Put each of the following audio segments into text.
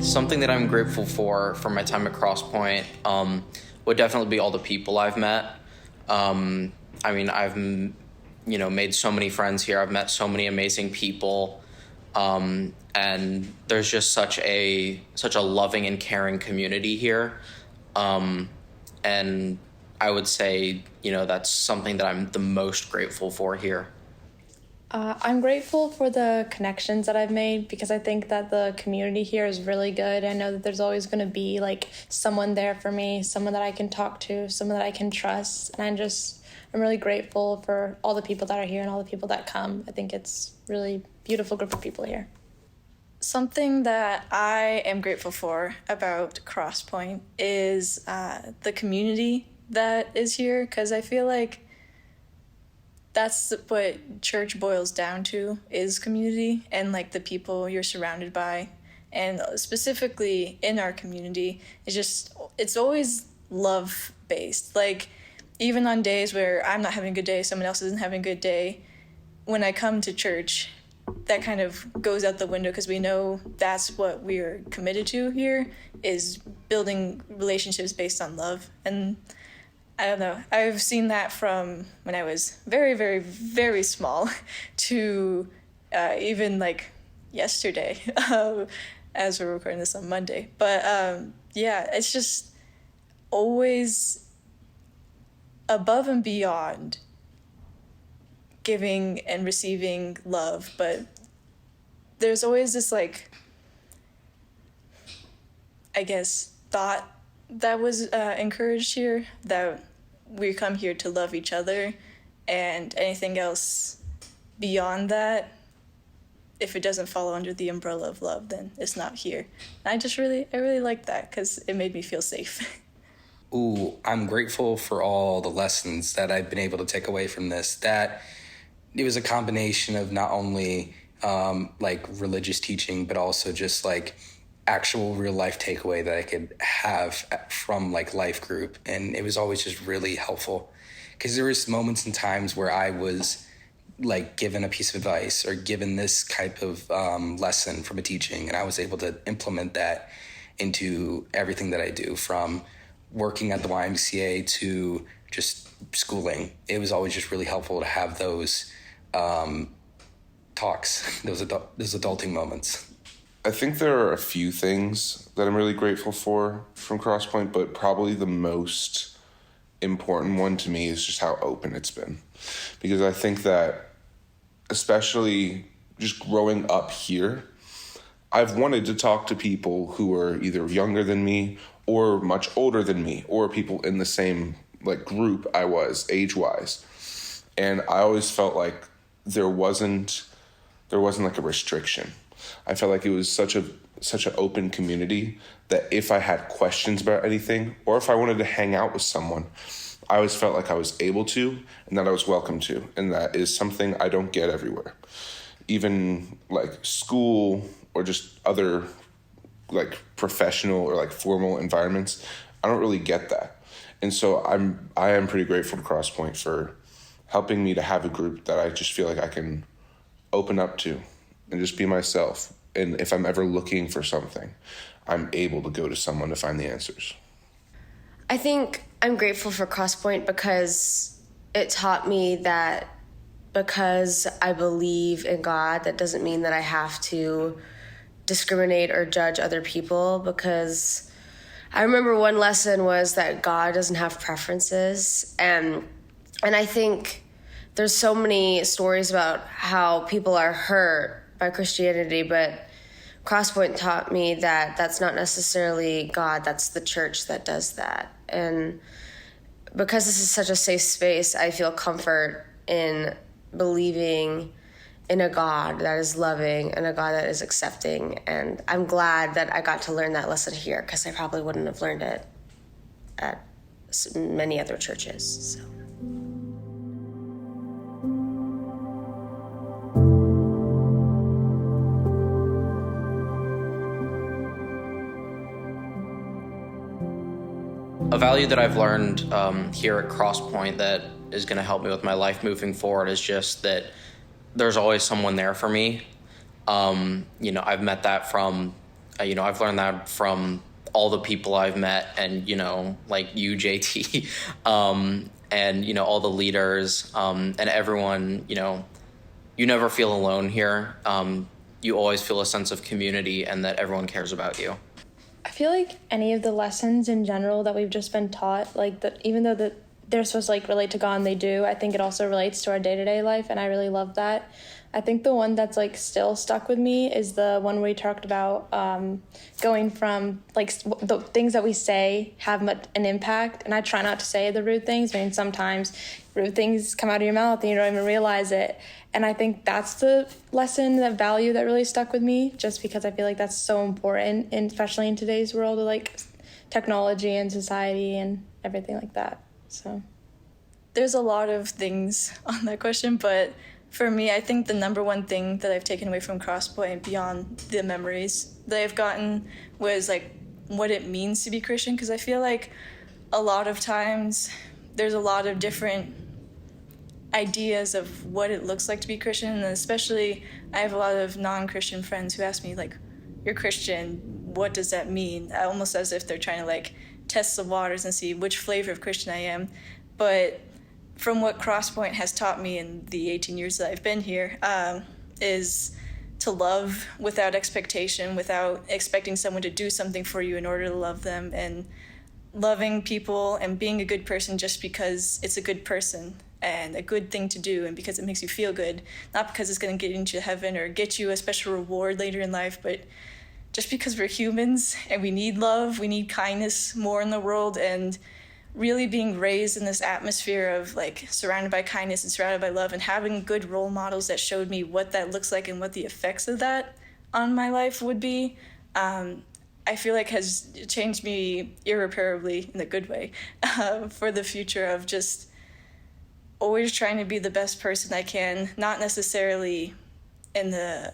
Something that I'm grateful for my time at Crosspointe would definitely be all the people I've met. I mean, made so many friends here. I've met so many amazing people, and there's just such a loving and caring community here. And I would say, that's something that I'm the most grateful for here. I'm grateful for the connections that I've made because I think that the community here is really good. I know that there's always going to be someone there for me, someone that I can talk to, someone that I can trust. And I'm really grateful for all the people that are here and all the people that come. I think it's a really beautiful group of people here. Something that I am grateful for about Crosspointe is the community that is here, because I feel like that's what church boils down to, is community and the people you're surrounded by. And specifically in our community, it's always love based. Even on days where I'm not having a good day, someone else isn't having a good day, when I come to church, that kind of goes out the window because we know that's what we're committed to here, is building relationships based on love. And I don't know, I've seen that from when I was very, very, very small to even yesterday, as we're recording this on Monday. But it's just always above and beyond giving and receiving love, but there's always this thought that was encouraged here, that we come here to love each other, and anything else beyond that, if it doesn't fall under the umbrella of love, then it's not here. And I really like that because it made me feel safe. Ooh, I'm grateful for all the lessons that I've been able to take away from this. That it was a combination of not only religious teaching, but also just actual real life takeaway that I could have from life group. And it was always just really helpful because there was moments and times where I was given a piece of advice or given this type of lesson from a teaching, and I was able to implement that into everything that I do, from working at the YMCA to just schooling. It was always just really helpful to have those talks, those adulting moments. I think there are a few things that I'm really grateful for from Crosspointe, but probably the most important one to me is just how open it's been. Because I think that, especially just growing up here, I've wanted to talk to people who are either younger than me or much older than me, or people in the same group I was age-wise. And I always felt like there wasn't a restriction. I felt like it was such an open community that if I had questions about anything, or if I wanted to hang out with someone, I always felt like I was able to, and that I was welcome to. And that is something I don't get everywhere. Even school or just other professional or formal environments, I don't really get that. And so I am pretty grateful to Crosspointe for helping me to have a group that I just feel like I can open up to and just be myself. And if I'm ever looking for something, I'm able to go to someone to find the answers. I think I'm grateful for Crosspointe because it taught me that because I believe in God, that doesn't mean that I have to discriminate or judge other people. Because I remember one lesson was that God doesn't have preferences. And I think there's so many stories about how people are hurt by Christianity, but Crosspointe taught me that that's not necessarily God, that's the church that does that. And because this is such a safe space, I feel comfort in believing in a God that is loving and a God that is accepting. And I'm glad that I got to learn that lesson here, because I probably wouldn't have learned it at many other churches. So. A value that I've learned here at Crosspointe that is going to help me with my life moving forward is just that there's always someone there for me. I've met that from I've learned that from all the people I've met, and like you, JT, and all the leaders, and everyone. You never feel alone here. You always feel a sense of community and that everyone cares about you. I feel like any of the lessons in general that we've just been taught, like that, even though that they're supposed to like relate to God and they do, I think it also relates to our day-to-day life, and I really love that. I think the one that's like still stuck with me is the one where we talked about going from like the things that we say have an impact, and I try not to say the rude things. I mean, sometimes rude things come out of your mouth and you don't even realize it. And I think that's the lesson, that value that really stuck with me, just because I feel like that's so important, and especially in today's world of like technology and society and everything like that. So there's a lot of things on that question, but for me, I think the number one thing that I've taken away from Crosspointe beyond the memories that I've gotten was like what it means to be Christian, because I feel like a lot of times there's a lot of different ideas of what it looks like to be Christian, and especially I have a lot of non-Christian friends who ask me like, you're Christian, what does that mean? Almost as if they're trying to like test the waters and see which flavor of Christian I am. But from what Crosspointe has taught me in the 18 years that I've been here, is to love without expectation, without expecting someone to do something for you in order to love them, and loving people and being a good person just because it's a good person and a good thing to do, and because it makes you feel good, not because it's going to get into heaven or get you a special reward later in life, but just because we're humans and we need love, we need kindness more in the world, and really being raised in this atmosphere of like surrounded by kindness and surrounded by love, and having good role models that showed me what that looks like and what the effects of that on my life would be, I feel like has changed me irreparably in a good way for the future of just always trying to be the best person I can, not necessarily in the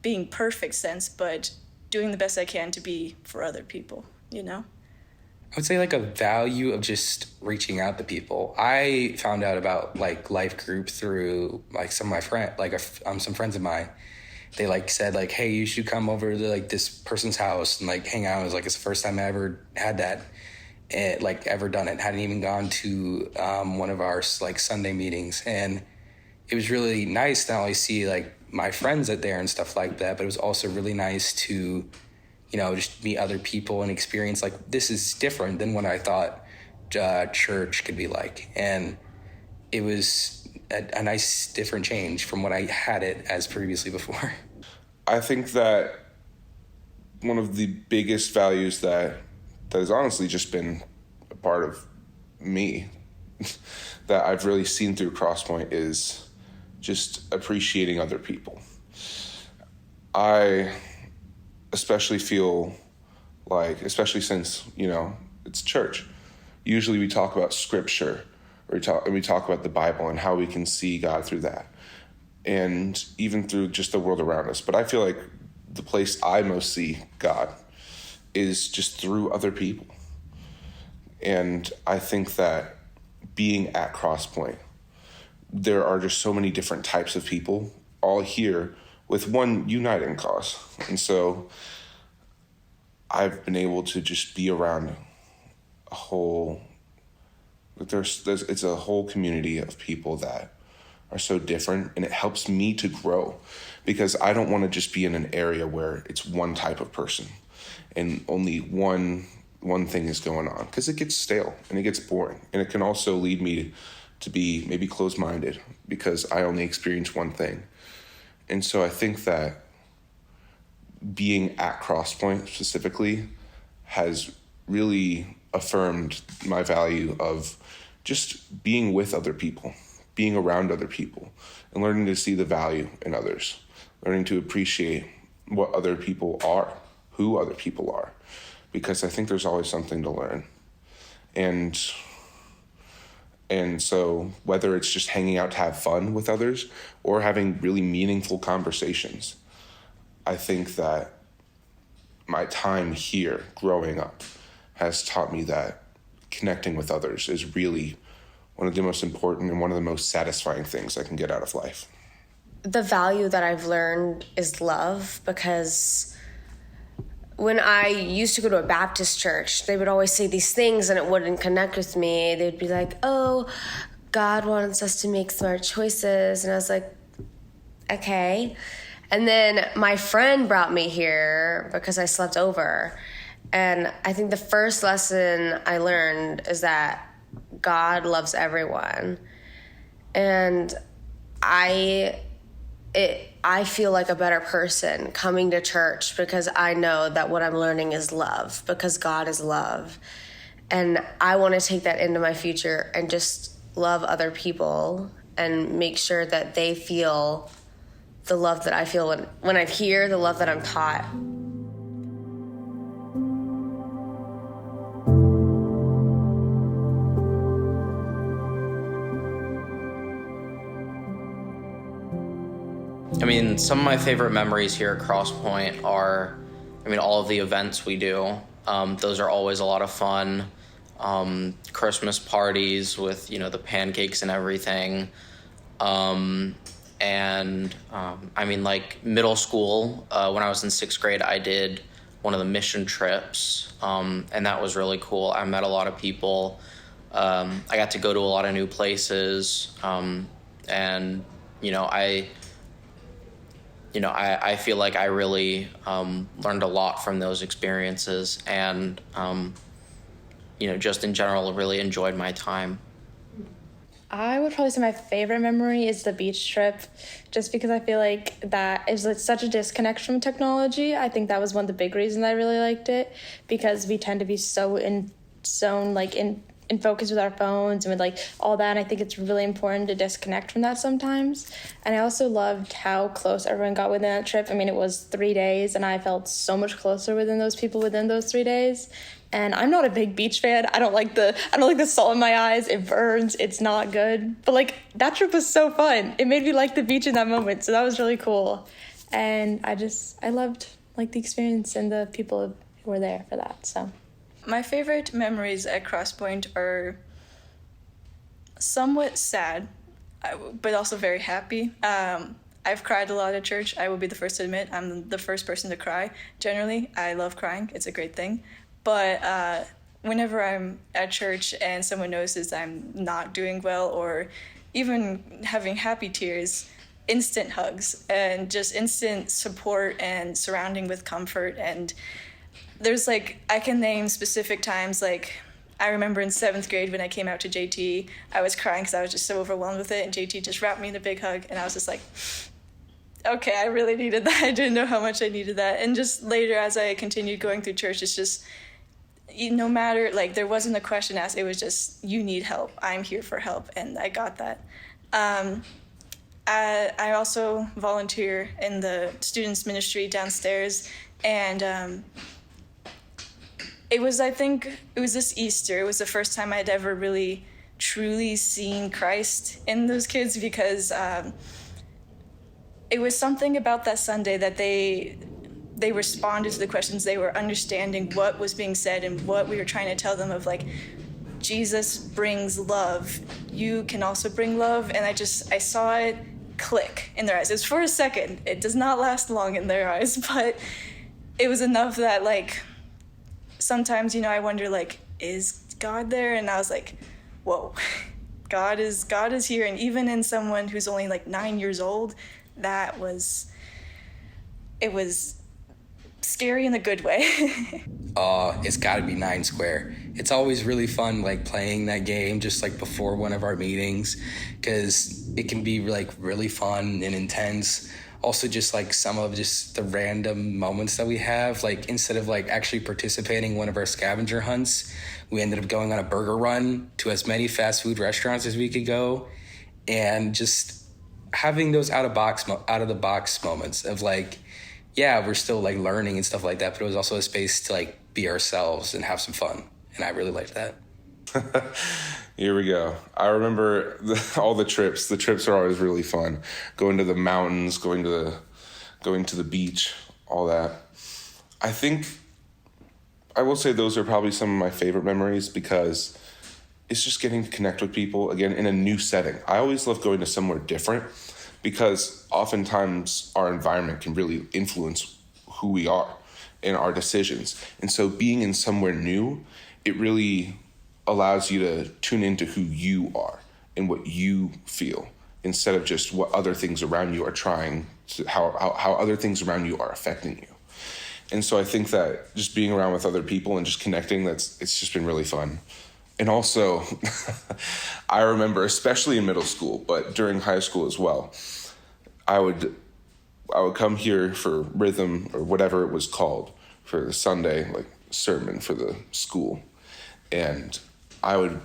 being perfect sense, but doing the best I can to be for other people, I would say like a value of just reaching out to people. I found out about like life group through like some of my friends, like some friends of mine. They like said like, hey, you should come over to like this person's house and like hang out. It was like, it's the first time I ever had that, like ever done it. Hadn't even gone to one of our like Sunday meetings, and it was really nice to not only see like my friends out there and stuff like that, but it was also really nice to, just meet other people and experience like this is different than what I thought church could be like, and it was a nice different change from what I had it as previously before. I think that one of the biggest values that has honestly just been a part of me that I've really seen through Crosspointe is just appreciating other people. I especially feel like, especially since, it's church, usually we talk about scripture, or we talk about the Bible and how we can see God through that, and even through just the world around us. But I feel like the place I most see God is just through other people. And I think that being at Crosspointe, there are just so many different types of people all here with one uniting cause. And so I've been able to just be around a whole, it's a whole community of people that are so different, and it helps me to grow, because I don't want to just be in an area where it's one type of person and only one thing is going on, because it gets stale and it gets boring, and it can also lead me to be maybe closed-minded because I only experience one thing. And so I think that being at Crosspointe specifically has really affirmed my value of just being with other people, being around other people, and learning to see the value in others, learning to appreciate what other people are, who other people are, because I think there's always something to learn. And so whether it's just hanging out to have fun with others or having really meaningful conversations, I think that my time here growing up has taught me that connecting with others is really one of the most important and one of the most satisfying things I can get out of life. The value that I've learned is love, because when I used to go to a Baptist church, they would always say these things and it wouldn't connect with me. They'd be like, oh, God wants us to make smart choices. And I was like, okay. And then my friend brought me here because I slept over. And I think the first lesson I learned is that God loves everyone. And I feel like a better person coming to church because I know that what I'm learning is love, because God is love. And I want to take that into my future and just love other people and make sure that they feel the love that I feel when I hear the love that I'm taught. I mean, some of my favorite memories here at Crosspointe are, all of the events we do. Those are always a lot of fun. Christmas parties with, the pancakes and everything. Like middle school, when I was in 6th grade, I did one of the mission trips, and that was really cool. I met a lot of people. I got to go to a lot of new places, I feel like I really learned a lot from those experiences, and just in general, really enjoyed my time. I would probably say my favorite memory is the beach trip, just because I feel like that is such a disconnection from technology. I think that was one of the big reasons I really liked it, because we tend to be so in focus with our phones and with all that. And I think it's really important to disconnect from that sometimes. And I also loved how close everyone got within that trip. It was 3 days, and I felt so much closer within those people within those 3 days. And I'm not a big beach fan. I don't like the salt in my eyes. It burns. It's not good. But that trip was so fun. It made me like the beach in that moment. So that was really cool. And I loved the experience and the people who were there for that. So my favorite memories at Crosspointe are somewhat sad, but also very happy. I've cried a lot at church. I will be the first to admit I'm the first person to cry. Generally, I love crying. It's a great thing. But whenever I'm at church and someone notices I'm not doing well or even having happy tears, instant hugs and just instant support and surrounding with comfort. And there's I can name specific times. I remember in 7th grade when I came out to JT, I was crying because I was just so overwhelmed with it. And JT just wrapped me in a big hug. And I was just okay, I really needed that. I didn't know how much I needed that. And just later, as I continued going through church, it's just, no matter, there wasn't a question asked. It was just, you need help. I'm here for help. And I got that. I also volunteer in the students ministry downstairs. And it was this Easter. It was the first time I'd ever really, truly seen Christ in those kids, because it was something about that Sunday that they responded to the questions. They were understanding what was being said and what we were trying to tell them of Jesus brings love. You can also bring love. And I saw it click in their eyes. It was for a second. It does not last long in their eyes, but it was enough that sometimes, I wonder is God there? And I was whoa, God is here. And even in someone who's only 9 years old, it was scary in a good way. It's got to be 9 Square. It's always really fun playing that game just before one of our meetings, because it can be really fun and intense. Also just some of just the random moments that we have, instead of actually participating in one of our scavenger hunts, we ended up going on a burger run to as many fast food restaurants as we could go, and just having those out of the box moments of we're still learning and stuff like that, but it was also a space to be ourselves and have some fun, and I really liked that. Here we go. I remember all the trips. The trips are always really fun. Going to the mountains, going to the beach, all that. I think I will say those are probably some of my favorite memories, because it's just getting to connect with people again in a new setting. I always love going to somewhere different, because oftentimes our environment can really influence who we are. in our decisions. And so being in somewhere new, it really allows you to tune into who you are and what you feel, instead of just what other things around you are trying to, how other things around you are affecting you. And so I think that just being around with other people and just connecting, it's just been really fun. And also, I remember, especially in middle school, but during high school as well, I would come here for rhythm, or whatever it was called, for the Sunday like sermon for the school, and I would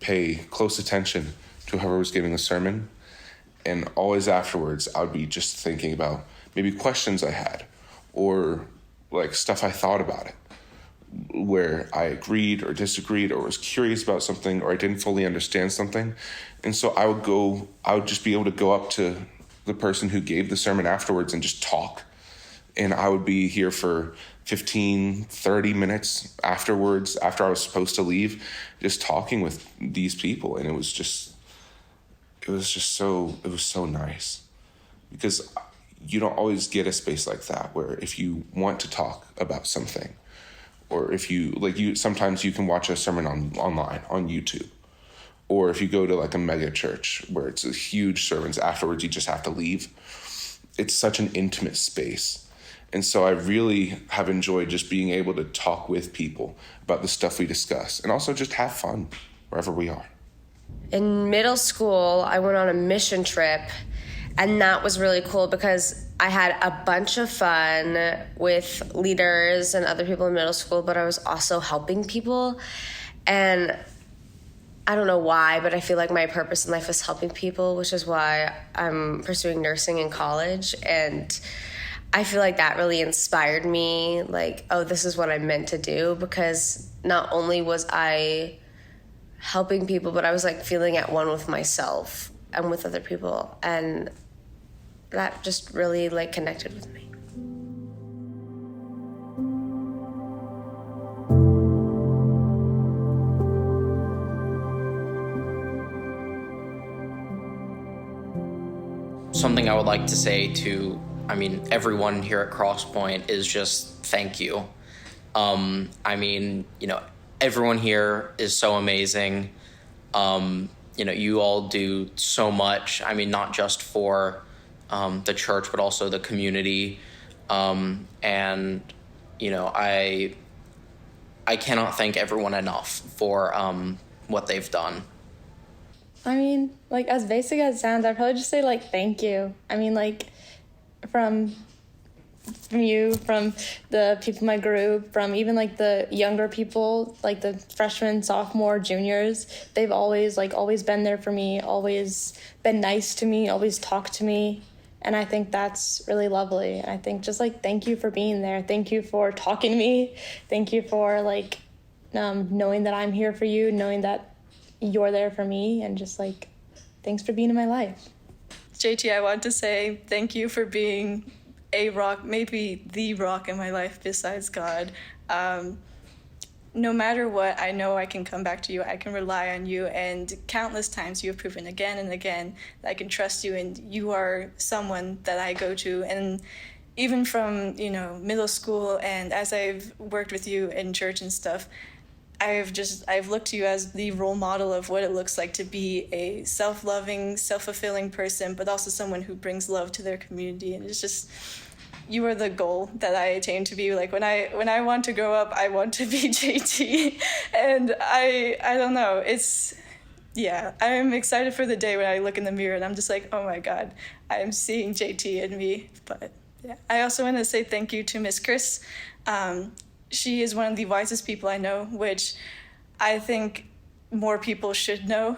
pay close attention to whoever was giving the sermon, and always afterwards I would be just thinking about maybe questions I had, or like stuff I thought about it, where I agreed or disagreed or was curious about something, or I didn't fully understand something. And so I would just be able to go up to the person who gave the sermon afterwards and just talk. And I would be here for 15, 30 minutes afterwards, after I was supposed to leave, just talking with these people. And it was so nice, because you don't always get a space like that, where if you want to talk about something, or if sometimes you can watch a sermon online on YouTube, or if you go to like a mega church where it's a huge sermons, afterwards you just have to leave. It's such an intimate space. And so I really have enjoyed just being able to talk with people about the stuff we discuss, and also just have fun wherever we are. In middle school, I went on a mission trip, and that was really cool because I had a bunch of fun with leaders and other people in middle school, but I was also helping people. And I don't know why, but I feel like my purpose in life is helping people, which is why I'm pursuing nursing in college. And I feel like that really inspired me, like, oh, this is what I'm meant to do, because not only was I helping people, but I was like feeling at one with myself and with other people. And that just really like connected with me. Something I would like to say to, everyone here at Crosspointe is just thank you. Everyone here is so amazing. You all do so much. Not just for the church, but also the community. I cannot thank everyone enough for what they've done. As basic as it sounds, I'd probably just say, thank you. From you, from the people in my group, from even, the younger people, the freshmen, sophomore, juniors, they've always been there for me, always been nice to me, always talked to me. And I think that's really lovely. And I think just, thank you for being there. Thank you for talking to me. Thank you for, knowing that I'm here for you, knowing that you're there for me, and just, thanks for being in my life. JT, I want to say thank you for being a rock, maybe the rock in my life besides God. No matter what, I know I can come back to you, I can rely on you, and countless times you have proven again and again that I can trust you, and you are someone that I go to. And even from, middle school, and as I've worked with you in church and stuff, I've looked to you as the role model of what it looks like to be a self-loving, self-fulfilling person, but also someone who brings love to their community. And it's just, you are the goal that I attain to be. When I want to grow up, I want to be JT. And I don't know, I'm excited for the day when I look in the mirror and I'm just like, oh my God, I am seeing JT in me. But yeah, I also want to say thank you to Miss Chris. She is one of the wisest people I know, which I think more people should know.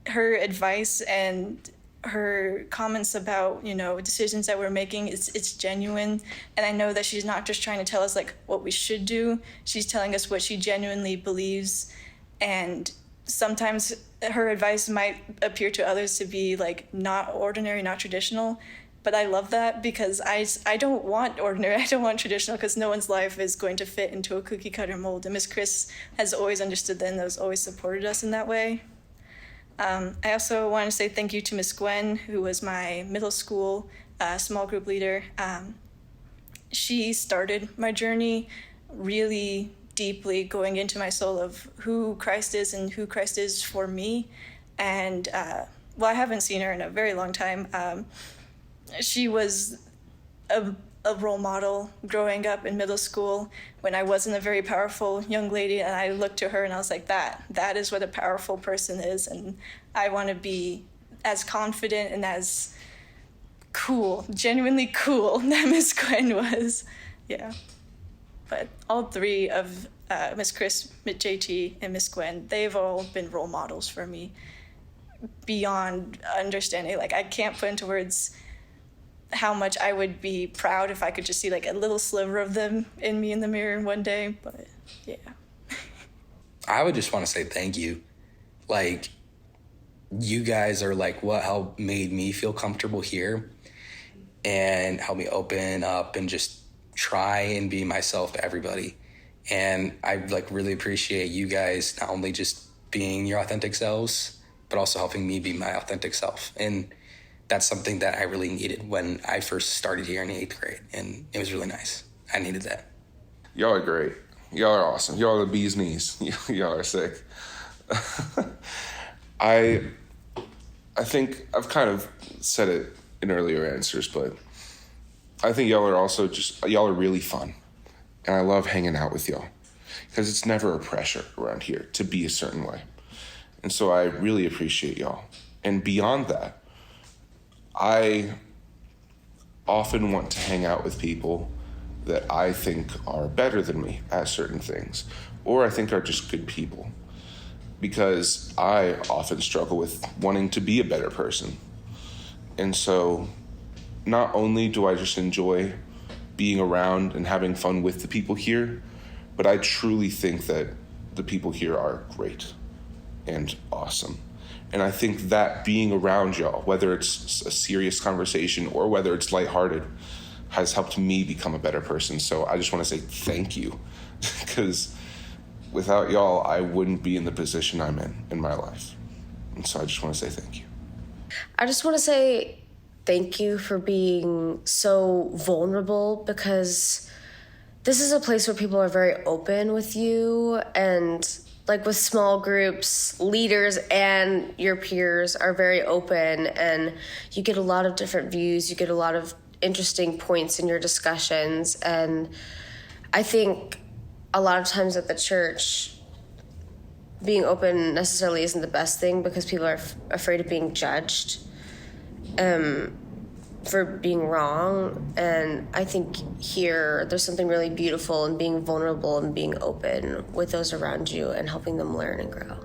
Her advice and her comments about, decisions that we're making, it's genuine. And I know that she's not just trying to tell us what we should do. She's telling us what she genuinely believes. And sometimes her advice might appear to others to be not ordinary, not traditional. But I love that, because I don't want ordinary, I don't want traditional, because no one's life is going to fit into a cookie cutter mold. And Miss Chris has always understood that and has always supported us in that way. I also want to say thank you to Miss Gwen, who was my middle school small group leader. she started my journey really deeply, going into my soul of who Christ is and who Christ is for me. And well, I haven't seen her in a very long time. She was a role model growing up in middle school when I wasn't a very powerful young lady, and I looked to her and I was like, that is what a powerful person is, and I want to be as confident and as cool, genuinely cool that Miss Gwen was. Yeah. But all three of Miss Chris, Miss JT, and Miss Gwen, they've all been role models for me beyond understanding. Like, I can't put into words how much I would be proud if I could just see like a little sliver of them in me in the mirror one day. But yeah. I would just want to say thank you. Like, you guys are like what helped made me feel comfortable here and help me open up and just try and be myself to everybody. And I like really appreciate you guys not only just being your authentic selves, but also helping me be my authentic self. And that's something that I really needed when I first started here in the 8th grade. And it was really nice. I needed that. Y'all are great. Y'all are awesome. Y'all are the bee's knees. Y'all are sick. I think I've kind of said it in earlier answers, but I think y'all are also y'all are really fun. And I love hanging out with y'all because it's never a pressure around here to be a certain way. And so I really appreciate y'all. And beyond that, I often want to hang out with people that I think are better than me at certain things, or I think are just good people, because I often struggle with wanting to be a better person. And so not only do I just enjoy being around and having fun with the people here, but I truly think that the people here are great and awesome. And I think that being around y'all, whether it's a serious conversation or whether it's lighthearted, has helped me become a better person. So I just want to say thank you, because without y'all, I wouldn't be in the position I'm in my life. And so I just want to say thank you. I just want to say thank you for being so vulnerable, because this is a place where people are very open with you, and like with small groups, leaders and your peers are very open, and you get a lot of different views. You get a lot of interesting points in your discussions. And I think a lot of times at the church, being open necessarily isn't the best thing, because people are afraid of being judged for being wrong. And I think here there's something really beautiful in being vulnerable and being open with those around you and helping them learn and grow.